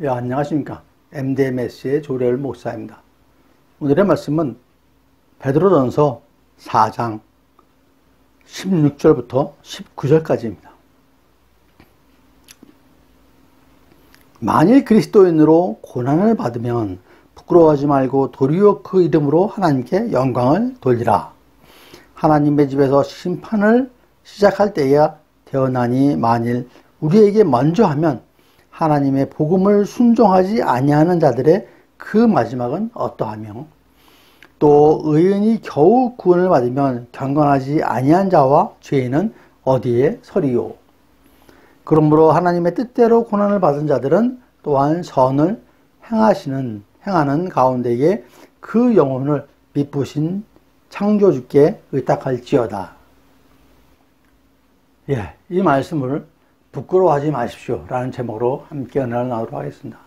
예, 안녕하십니까. MDMS의 조례열 목사입니다. 오늘의 말씀은 베드로전서 4장 16절부터 19절까지입니다. 만일 그리스도인으로 고난을 받으면 부끄러워하지 말고 도리어 그 이름으로 하나님께 영광을 돌리라. 하나님의 집에서 심판을 시작할 때야 되어나니 만일 우리에게 먼저 하면 하나님의 복음을 순종하지 아니하는 자들의 그 마지막은 어떠하며 또 의인이 겨우 구원을 받으면 경건하지 아니한 자와 죄인은 어디에 서리요. 그러므로 하나님의 뜻대로 고난을 받은 자들은 또한 선을 행하는 가운데에 그 영혼을 미쁘신 창조주께 의탁할지어다. 예, 이 말씀을 부끄러워하지 마십시오 라는 제목으로 함께 은혜를 나누도록 하겠습니다.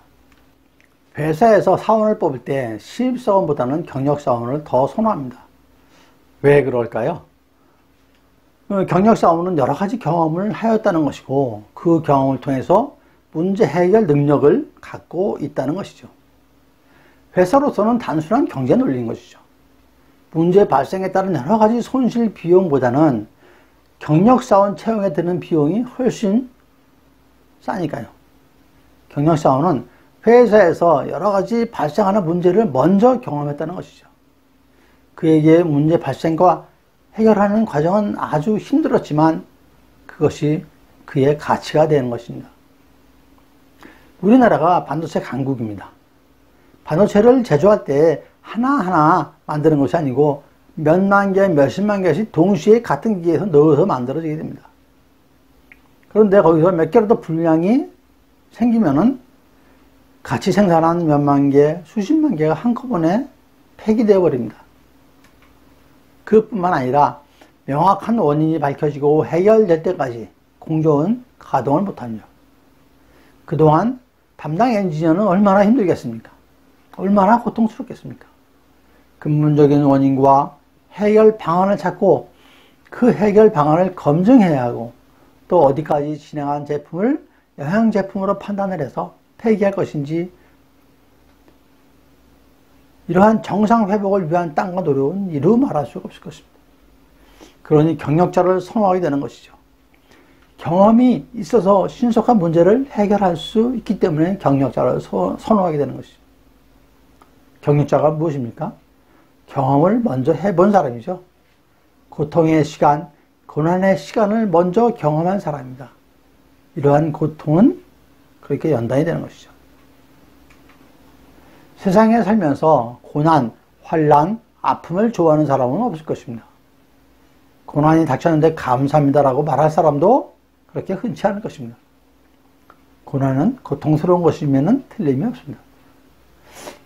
회사에서 사원을 뽑을 때 신입사원보다는 경력사원을 더 선호합니다. 왜 그럴까요? 경력사원은 여러 가지 경험을 하였다는 것이고 그 경험을 통해서 문제 해결 능력을 갖고 있다는 것이죠. 회사로서는 단순한 경제 논리인 것이죠. 문제 발생에 따른 여러 가지 손실 비용보다는 경력사원 채용에 드는 비용이 훨씬 싸니까요. 경력사원은 회사에서 여러 가지 발생하는 문제를 먼저 경험했다는 것이죠. 그에게 문제 발생과 해결하는 과정은 아주 힘들었지만 그것이 그의 가치가 되는 것입니다. 우리나라가 반도체 강국입니다. 반도체를 제조할 때 하나하나 만드는 것이 아니고 몇만 개, 몇십만 개씩 동시에 같은 기계에서 넣어서 만들어지게 됩니다. 그런데 거기서 몇 개라도 불량이 생기면은 같이 생산한 몇만 개, 수십만 개가 한꺼번에 폐기되어 버립니다. 그뿐만 아니라 명확한 원인이 밝혀지고 해결될 때까지 공정은 가동을 못합니다. 그동안 담당 엔지니어는 얼마나 힘들겠습니까? 얼마나 고통스럽겠습니까? 근본적인 원인과 해결 방안을 찾고 그 해결 방안을 검증해야 하고 또 어디까지 진행한 제품을 영양 제품으로 판단을 해서 폐기할 것인지 이러한 정상 회복을 위한 땀과 노력은 이루 말할 수가 없을 것입니다. 그러니 경력자를 선호하게 되는 것이죠. 경험이 있어서 신속한 문제를 해결할 수 있기 때문에 경력자를 선호하게 되는 것이죠. 경력자가 무엇입니까? 경험을 먼저 해본 사람이죠. 고통의 시간, 고난의 시간을 먼저 경험한 사람입니다. 이러한 고통은 그렇게 연단이 되는 것이죠. 세상에 살면서 고난, 환난, 아픔을 좋아하는 사람은 없을 것입니다. 고난이 닥쳤는데 감사합니다라고 말할 사람도 그렇게 흔치 않을 것입니다. 고난은 고통스러운 것이면 틀림이 없습니다.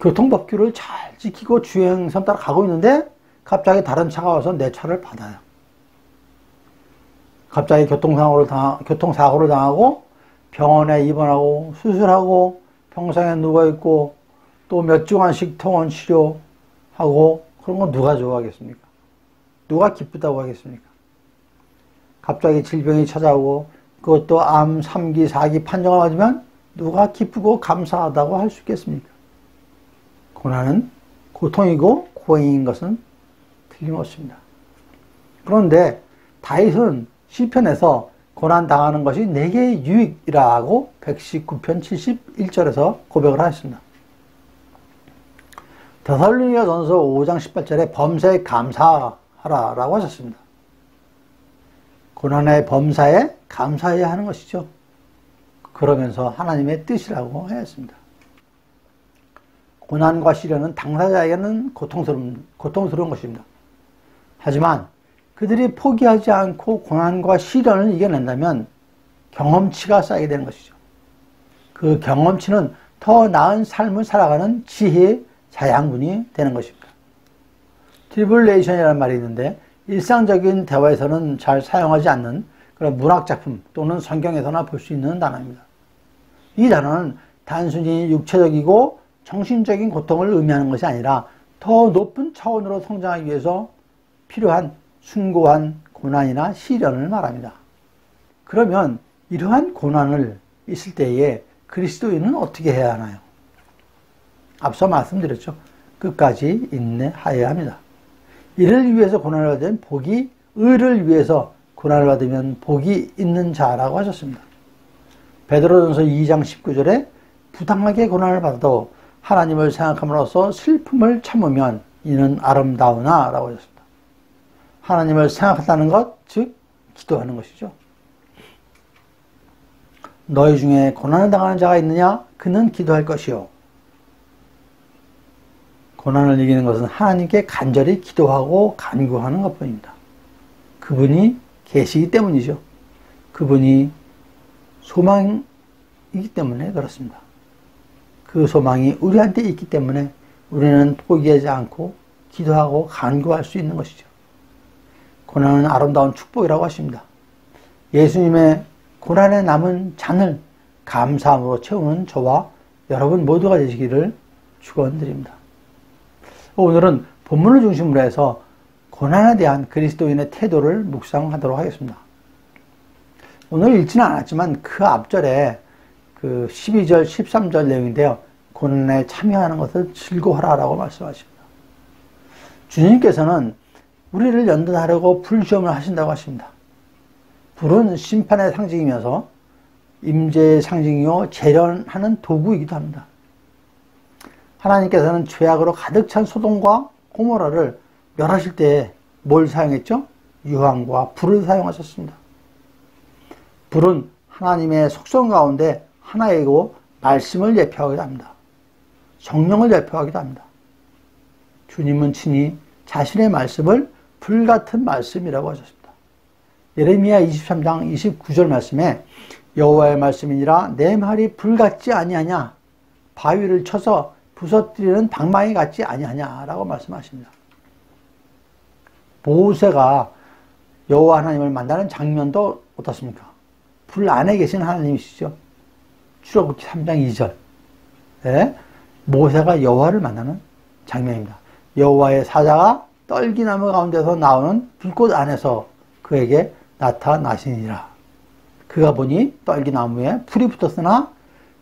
교통법규를 잘 지키고 주행선 따라 가고 있는데 갑자기 다른 차가 와서 내 차를 받아요. 갑자기 교통사고를 당하고 병원에 입원하고 수술하고 병상에 누워있고 또 몇 주간씩 통원 치료하고 그런 건 누가 좋아하겠습니까? 누가 기쁘다고 하겠습니까? 갑자기 질병이 찾아오고 그것도 암, 3기, 4기 판정을 받으면 누가 기쁘고 감사하다고 할 수 있겠습니까? 고난은 고통이고 고행인 것은 틀림없습니다. 그런데 다윗은 시편에서 고난 당하는 것이 내게 유익이라고 119편 71절에서 고백을 하였습니다. 데살로니가전서 5장 18절에 범사에 감사하라 라고 하셨습니다. 고난의 범사에 감사해야 하는 것이죠. 그러면서 하나님의 뜻이라고 하였습니다. 고난과 시련은 당사자에게는 고통스러운 것입니다. 하지만 그들이 포기하지 않고 고난과 시련을 이겨낸다면 경험치가 쌓이게 되는 것이죠. 그 경험치는 더 나은 삶을 살아가는 지혜의 자양분이 되는 것입니다. 트리블레이션이라는 말이 있는데 일상적인 대화에서는 잘 사용하지 않는 그런 문학작품 또는 성경에서나 볼 수 있는 단어입니다. 이 단어는 단순히 육체적이고 정신적인 고통을 의미하는 것이 아니라 더 높은 차원으로 성장하기 위해서 필요한 숭고한 고난이나 시련을 말합니다. 그러면 이러한 고난을 있을 때에 그리스도인은 어떻게 해야 하나요? 앞서 말씀드렸죠. 끝까지 인내하여야 합니다. 이를 위해서 고난을 받으면 복이, 의를 위해서 고난을 받으면 복이 있는 자라고 하셨습니다. 베드로전서 2장 19절에 부당하게 고난을 받아도 하나님을 생각함으로써 슬픔을 참으면 이는 아름다우나 라고 하셨습니다. 하나님을 생각한다는 것, 즉 기도하는 것이죠. 너희 중에 고난을 당하는 자가 있느냐? 그는 기도할 것이요. 고난을 이기는 것은 하나님께 간절히 기도하고 간구하는 것뿐입니다. 그분이 계시기 때문이죠. 그분이 소망이기 때문에 그렇습니다. 그 소망이 우리한테 있기 때문에 우리는 포기하지 않고 기도하고 간구할 수 있는 것이죠. 고난은 아름다운 축복이라고 하십니다. 예수님의 고난에 남은 잔을 감사함으로 채우는 저와 여러분 모두가 되시기를 축원드립니다. 오늘은 본문을 중심으로 해서 고난에 대한 그리스도인의 태도를 묵상하도록 하겠습니다. 오늘 읽지는 않았지만 그 앞절에 그 12절, 13절 내용인데요. 고난에 참여하는 것을 즐거워하라고 말씀하십니다. 주님께서는 우리를 연단하려고 불시험을 하신다고 하십니다. 불은 심판의 상징이면서 임재의 상징이요 재련하는 도구이기도 합니다. 하나님께서는 죄악으로 가득 찬 소돔과 고모라를 멸하실 때 뭘 사용했죠? 유황과 불을 사용하셨습니다. 불은 하나님의 속성 가운데 하나이고 말씀을 예표하기도 합니다. 성령을 예표하기도 합니다. 주님은 친히 자신의 말씀을 불같은 말씀이라고 하셨습니다. 예레미야 23장 29절 말씀에 여호와의 말씀이니라 내 말이 불같지 아니하냐 바위를 쳐서 부서뜨리는 방망이 같지 아니하냐 라고 말씀하십니다. 모세가 여호와 하나님을 만나는 장면도 어떻습니까? 불 안에 계신 하나님이시죠. 출애굽기 3장 2절 네? 모세가 여호와를 만나는 장면입니다. 여호와의 사자가 떨기나무 가운데서 나오는 불꽃 안에서 그에게 나타나시니라. 그가 보니 떨기나무에 불이 붙었으나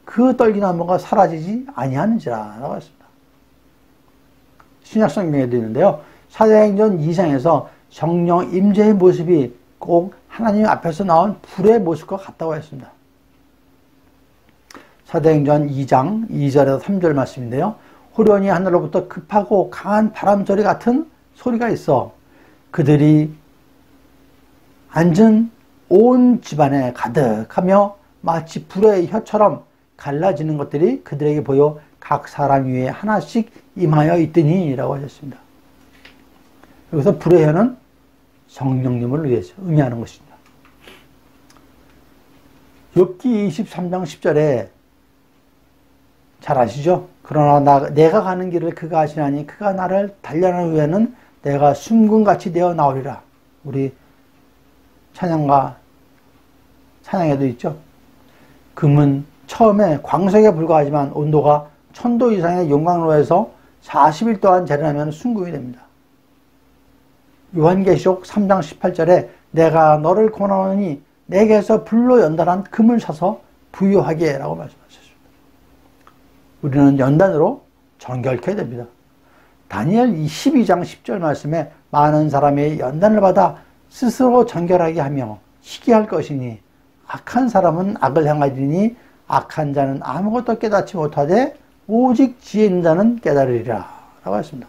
그 떨기나무가 사라지지 아니하는지라 라고 했습니다. 신약성경에도 있는데요. 사도행전 2장에서 성령 임재의 모습이 꼭 하나님 앞에서 나온 불의 모습과 같다고 했습니다. 사도행전 2장 2절에서 3절 말씀인데요. 호련히 하늘로부터 급하고 강한 바람소리 같은 소리가 있어 그들이 앉은 온 집안에 가득하며 마치 불의 혀처럼 갈라지는 것들이 그들에게 보여 각 사람 위에 하나씩 임하여 있더니 라고 하셨습니다. 여기서 불의 혀는 성령님을 위해서 의미하는 것입니다. 욥기 23장 10절에 잘 아시죠? 그러나 내가 가는 길을 그가 아시나니 그가 나를 단련한 후에는 내가 순금같이 되어 나오리라. 우리 찬양에도 있죠. 금은 처음에 광석에 불과하지만 온도가 1000도 이상의 용광로에서 40일 동안 재련하면 순금이 됩니다. 요한계시록 3장 18절에 내가 너를 권하노니 내게서 불로 연단한 금을 사서 부유하게 라고 말씀하셨습니다. 우리는 연단으로 정결케 됩니다. 다니엘 12장 10절 말씀에 많은 사람이 연단을 받아 스스로 정결하게 하며 시기할 것이니 악한 사람은 악을 행하리니 악한 자는 아무것도 깨닫지 못하되 오직 지혜 있는 자는 깨달으리라 라고 했습니다.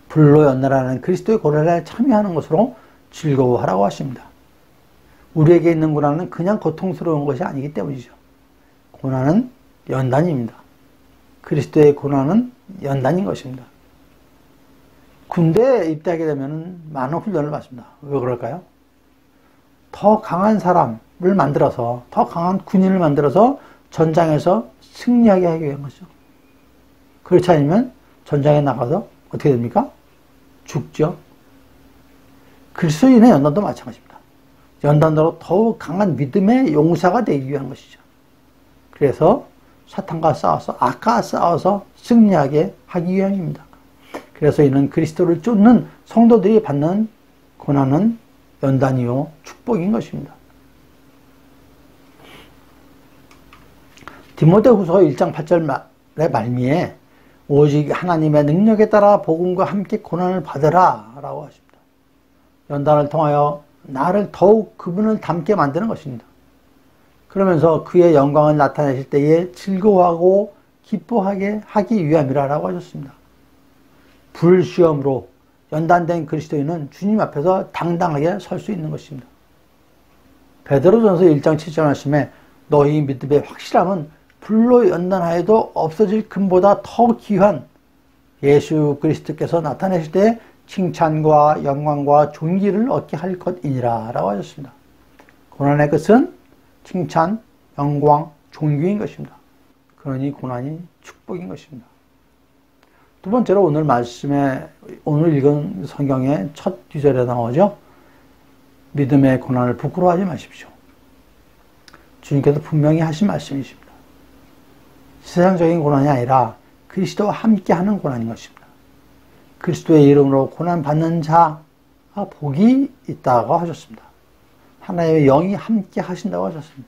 불로 연단하는 그리스도의 고난에 참여하는 것으로 즐거워하라고 하십니다. 우리에게 있는 고난은 그냥 고통스러운 것이 아니기 때문이죠. 고난은 연단입니다. 그리스도의 고난은 연단인 것입니다. 군대에 입대하게 되면 많은 훈련을 받습니다. 왜 그럴까요? 더 강한 사람을 만들어서, 더 강한 군인을 만들어서 전장에서 승리하게 하기 위한 것이죠. 그렇지 않으면 전장에 나가서 어떻게 됩니까? 죽죠. 그리스도인의 연단도 마찬가지입니다. 연단으로 더욱 강한 믿음의 용사가 되기 위한 것이죠. 그래서 사탄과 싸워서, 악과 싸워서 승리하게 하기 위함입니다. 그래서 이는 그리스도를 쫓는 성도들이 받는 고난은 연단이요 축복인 것입니다. 디모데후서 1장 8절의 말미에 오직 하나님의 능력에 따라 복음과 함께 고난을 받으라 라고 하십니다. 연단을 통하여 나를 더욱 그분을 닮게 만드는 것입니다. 그러면서 그의 영광을 나타내실 때에 즐거워하고 기뻐하게 하기 위함이라 라고 하셨습니다. 불시험으로 연단된 그리스도인은 주님 앞에서 당당하게 설 수 있는 것입니다. 베드로전서 1장 7절 말씀에 너희 믿음의 확실함은 불로 연단하여도 없어질 금보다 더 귀한 예수 그리스도께서 나타내실 때 칭찬과 영광과 존귀를 얻게 할 것이니라 라고 하셨습니다. 고난의 끝은 칭찬, 영광, 존귀인 것입니다. 그러니 고난이 축복인 것입니다. 두 번째로 오늘 말씀에, 오늘 읽은 성경의 첫 구절에 나오죠. 믿음의 고난을 부끄러워하지 마십시오. 주님께서 분명히 하신 말씀이십니다. 세상적인 고난이 아니라 그리스도와 함께하는 고난인 것입니다. 그리스도의 이름으로 고난받는 자가 복이 있다고 하셨습니다. 하나님의 영이 함께 하신다고 하셨습니다.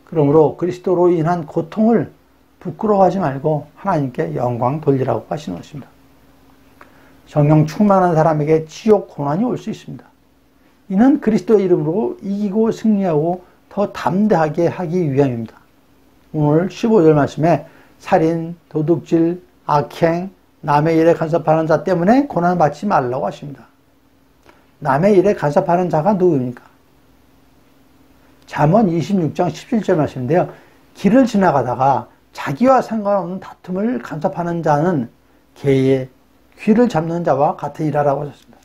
그러므로 그리스도로 인한 고통을 부끄러워하지 말고 하나님께 영광 돌리라고 하시는 것입니다. 성령 충만한 사람에게 지옥 고난이 올 수 있습니다. 이는 그리스도의 이름으로 이기고 승리하고 더 담대하게 하기 위함입니다. 오늘 15절 말씀에 살인, 도둑질, 악행, 남의 일에 간섭하는 자 때문에 고난받지 말라고 하십니다. 남의 일에 간섭하는 자가 누구입니까? 잠언 26장 17절 말씀인데요. 길을 지나가다가 자기와 상관없는 다툼을 간섭하는 자는 개의 귀를 잡는 자와 같으리라고 하셨습니다.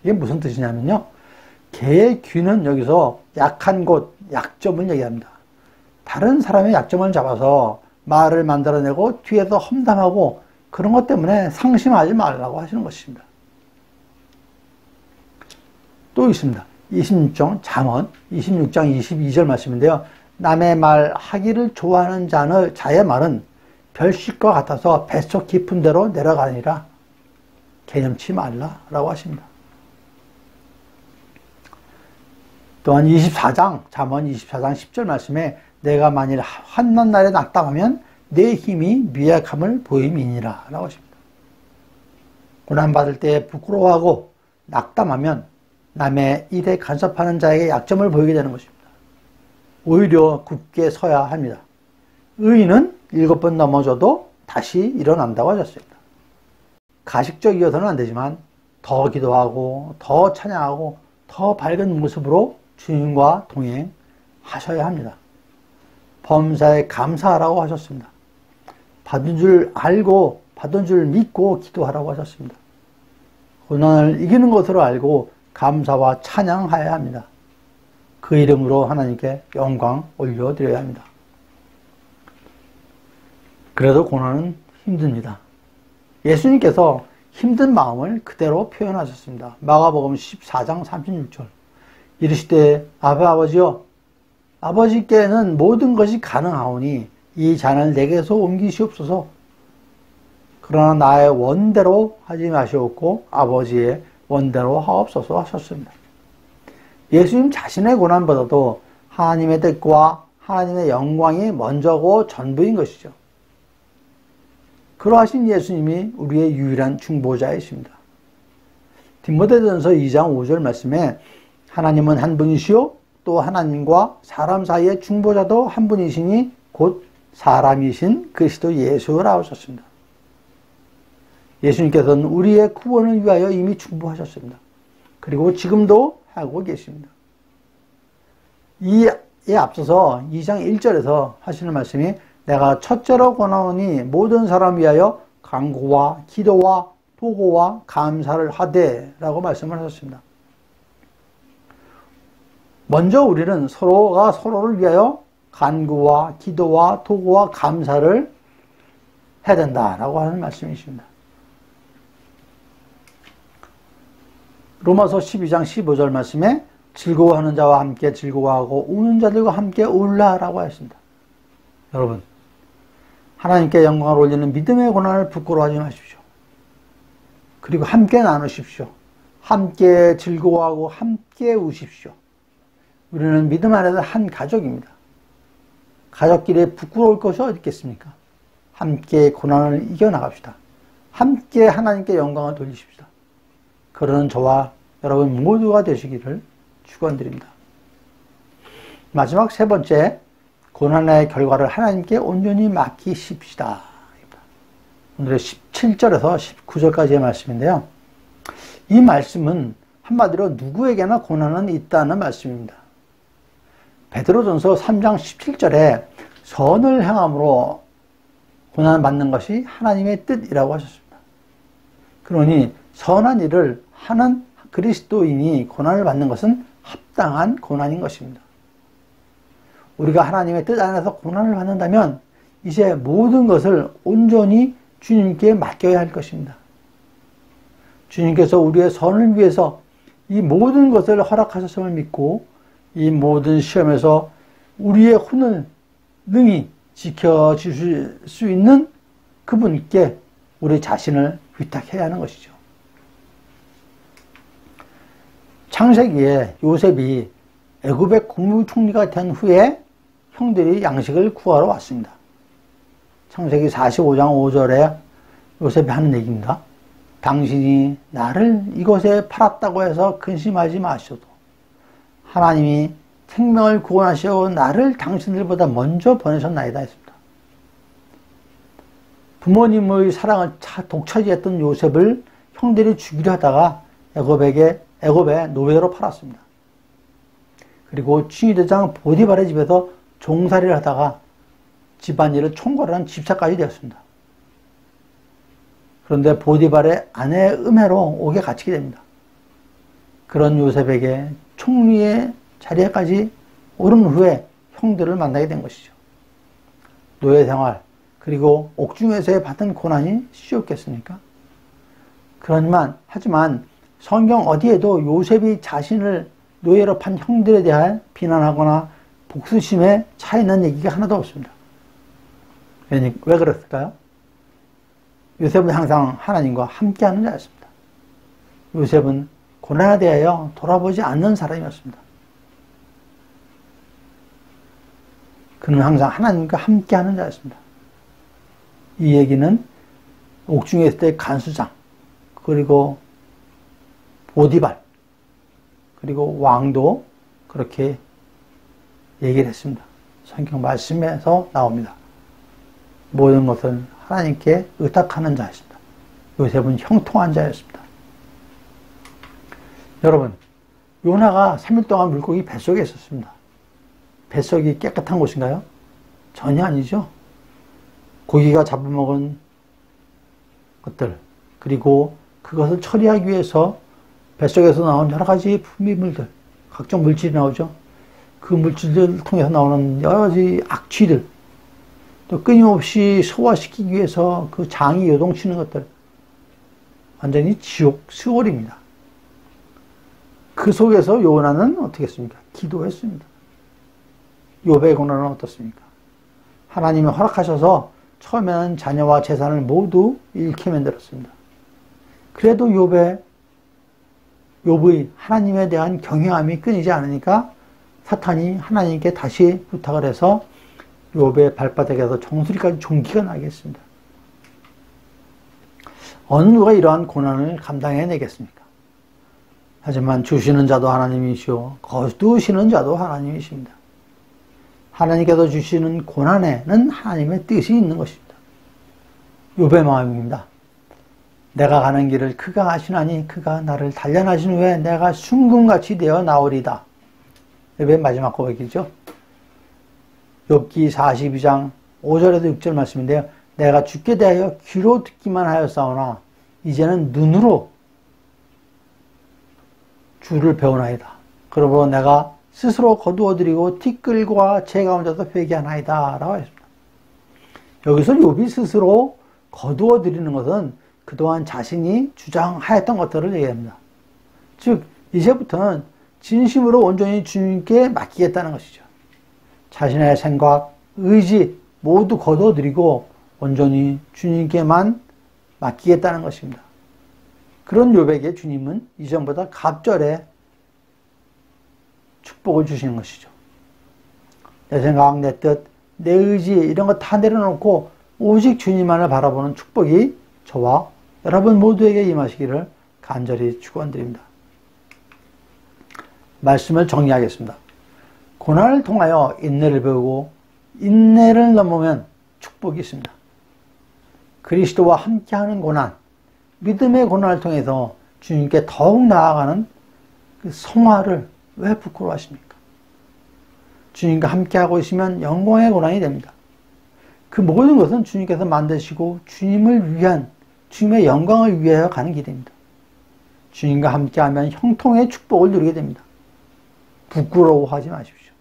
이게 무슨 뜻이냐면요. 개의 귀는 여기서 약한 곳, 약점을 얘기합니다. 다른 사람의 약점을 잡아서 말을 만들어내고 뒤에서 험담하고 그런 것 때문에 상심하지 말라고 하시는 것입니다. 또 있습니다. 26장 잠언 26장 22절 말씀인데요. 남의 말 하기를 좋아하는 자의 말은 별식과 같아서 뱃속 깊은 데로 내려가니라. 개념치 말라라고 하십니다. 또한 24장 잠언 24장 10절 말씀에 내가 만일 환난 날에 낙담하면 내 힘이 미약함을 보임이니라 라고 하십니다. 고난받을 때 부끄러워하고 낙담하면 남의 일에 간섭하는 자에게 약점을 보이게 되는 것입니다. 오히려 굳게 서야 합니다. 의인은 7번 넘어져도 다시 일어난다고 하셨습니다. 가식적이어서는 안 되지만 더 기도하고 더 찬양하고 더 밝은 모습으로 주님과 동행하셔야 합니다. 범사에 감사하라고 하셨습니다. 받은 줄 알고 받은 줄 믿고 기도하라고 하셨습니다. 고난을 이기는 것으로 알고 감사와 찬양하여야 합니다. 그 이름으로 하나님께 영광 올려드려야 합니다. 그래도 고난은 힘듭니다. 예수님께서 힘든 마음을 그대로 표현하셨습니다. 마가복음 14장 36절 이르시되 아버지여 아버지께는 모든 것이 가능하오니 이 잔을 내게서 옮기시옵소서. 그러나 나의 원대로 하지 마시옵고 아버지의 원대로 하옵소서 하셨습니다. 예수님 자신의 고난보다도 하나님의 뜻과 하나님의 영광이 먼저고 전부인 것이죠. 그러하신 예수님이 우리의 유일한 중보자이십니다. 디모데전서 2장 5절 말씀에 하나님은 한 분이시요 또 하나님과 사람 사이의 중보자도 한 분이시니 곧 사람이신 그리스도 예수라고 하셨습니다. 예수님께서는 우리의 구원을 위하여 이미 중보하셨습니다. 그리고 지금도 하고 계십니다. 이에 앞서서 2장 1절에서 하시는 말씀이 내가 첫째로 권하오니 모든 사람 위하여 간구와 기도와 보고와 감사를 하되 라고 말씀을 하셨습니다. 먼저 우리는 서로가 서로를 위하여 간구와 기도와 도구와 감사를 해야 된다라고 하는 말씀이십니다. 로마서 12장 15절 말씀에 즐거워하는 자와 함께 즐거워하고 우는 자들과 함께 울라라고 하였습니다. 여러분, 하나님께 영광을 올리는 믿음의 고난을 부끄러워하지 마십시오. 그리고 함께 나누십시오. 함께 즐거워하고 함께 우십시오. 우리는 믿음 안에서 한 가족입니다. 가족끼리 부끄러울 것이 어디 있겠습니까? 함께 고난을 이겨나갑시다. 함께 하나님께 영광을 돌리십시다. 그러는 저와 여러분 모두가 되시기를 축원드립니다. 마지막 세 번째, 고난의 결과를 하나님께 온전히 맡기십시다. 오늘의 17절에서 19절까지의 말씀인데요. 이 말씀은 한마디로 누구에게나 고난은 있다는 말씀입니다. 베드로전서 3장 17절에 선을 행함으로 고난을 받는 것이 하나님의 뜻이라고 하셨습니다. 그러니 선한 일을 하는 그리스도인이 고난을 받는 것은 합당한 고난인 것입니다. 우리가 하나님의 뜻 안에서 고난을 받는다면 이제 모든 것을 온전히 주님께 맡겨야 할 것입니다. 주님께서 우리의 선을 위해서 이 모든 것을 허락하셨음을 믿고 이 모든 시험에서 우리의 혼을 능히 지켜주실 수 있는 그분께 우리 자신을 위탁해야 하는 것이죠. 창세기에 요셉이 애굽의 국무총리가 된 후에 형들이 양식을 구하러 왔습니다. 창세기 45장 5절에 요셉이 하는 얘기입니다. 당신이 나를 이곳에 팔았다고 해서 근심하지 마셔도 하나님이 생명을 구원하시어 나를 당신들보다 먼저 보내셨나이다 했습니다. 부모님의 사랑을 독차지했던 요셉을 형들이 죽이려 하다가 애굽의 노예로 팔았습니다. 그리고 칭의대장 보디발의 집에서 종살이를 하다가 집안일을 총괄하는 집사까지 되었습니다. 그런데 보디발의 아내의 음해로 옥에 갇히게 됩니다. 그런 요셉에게 총리의 자리에까지 오른 후에 형들을 만나게 된 것이죠. 노예 생활 그리고 옥중에서의 받은 고난이 쉬웠겠습니까? 하지만 성경 어디에도 요셉이 자신을 노예로 판 형들에 대해 비난하거나 복수심에 차 있는 얘기가 하나도 없습니다. 왜 그랬을까요? 요셉은 항상 하나님과 함께하는 자였습니다. 요셉은 고난에 대하여 돌아보지 않는 사람이었습니다. 그는 항상 하나님과 함께하는 자였습니다. 이 얘기는 옥중에 있을 때 간수장, 그리고 보디발, 그리고 왕도 그렇게 얘기를 했습니다. 성경 말씀에서 나옵니다. 모든 것을 하나님께 의탁하는 자였습니다. 요셉은 형통한 자였습니다. 여러분, 요나가 3일 동안 물고기 뱃속에 있었습니다. 뱃속이 깨끗한 곳인가요? 전혀 아니죠. 고기가 잡아먹은 것들, 그리고 그것을 처리하기 위해서 뱃속에서 나온 여러 가지 분비물들, 각종 물질이 나오죠. 그 물질들을 통해서 나오는 여러 가지 악취들, 또 끊임없이 소화시키기 위해서 그 장이 요동치는 것들, 완전히 지옥, 수월입니다. 그 속에서 요나는 어떻게 했습니까? 기도했습니다. 욥의 고난은 어떻습니까? 하나님이 허락하셔서 처음에는 자녀와 재산을 모두 잃게 만들었습니다. 그래도 욥의 하나님에 대한 경외함이 끊이지 않으니까 사탄이 하나님께 다시 부탁을 해서 욥의 발바닥에서 정수리까지 종기가 나게 했습니다. 어느 누가 이러한 고난을 감당해내겠습니까? 하지만 주시는 자도 하나님이시오 거두시는 자도 하나님이십니다. 하나님께서 주시는 고난에는 하나님의 뜻이 있는 것입니다. 욥의 마음입니다. 내가 가는 길을 그가 아시나니 그가 나를 단련하신 후에 내가 순금같이 되어 나오리다. 욥의 마지막 고백이죠. 욥기 42장 5절에도 6절 말씀인데요. 내가 주께 대하여 귀로 듣기만 하였사오나 이제는 눈으로 주를 배우나이다. 그러므로 내가 스스로 거두어드리고 티끌과 제 가운데서 회개하나이다 라고 했습니다. 여기서 욥이 스스로 거두어드리는 것은 그동안 자신이 주장하였던 것들을 얘기합니다. 즉 이제부터는 진심으로 온전히 주님께 맡기겠다는 것이죠. 자신의 생각, 의지 모두 거두어드리고 온전히 주님께만 맡기겠다는 것입니다. 그런 욥에게 주님은 이전보다 갑절에 축복을 주시는 것이죠. 내 생각, 내 뜻, 내 의지 이런 거 다 내려놓고 오직 주님만을 바라보는 축복이 저와 여러분 모두에게 임하시기를 간절히 축원드립니다. 말씀을 정리하겠습니다. 고난을 통하여 인내를 배우고 인내를 넘으면 축복이 있습니다. 그리스도와 함께하는 고난, 믿음의 고난을 통해서 주님께 더욱 나아가는 그 성화를 왜 부끄러워하십니까? 주님과 함께하고 있으면 영광의 고난이 됩니다. 그 모든 것은 주님께서 만드시고 주님을 위한, 주님의 영광을 위하여 가는 길입니다. 주님과 함께하면 형통의 축복을 누리게 됩니다. 부끄러워하지 마십시오.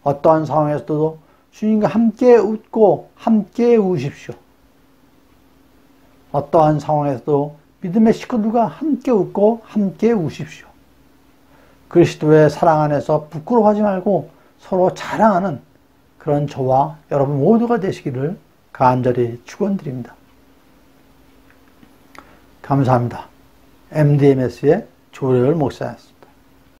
어떠한 상황에서도 주님과 함께 웃고 함께 우십시오. 어떠한 상황에서도 믿음의 식구들과 함께 웃고 함께 우십시오. 그리스도의 사랑 안에서 부끄러워하지 말고 서로 자랑하는 그런 저와 여러분 모두가 되시기를 간절히 축원드립니다. 감사합니다. MDMS의 조례열 목사였습니다.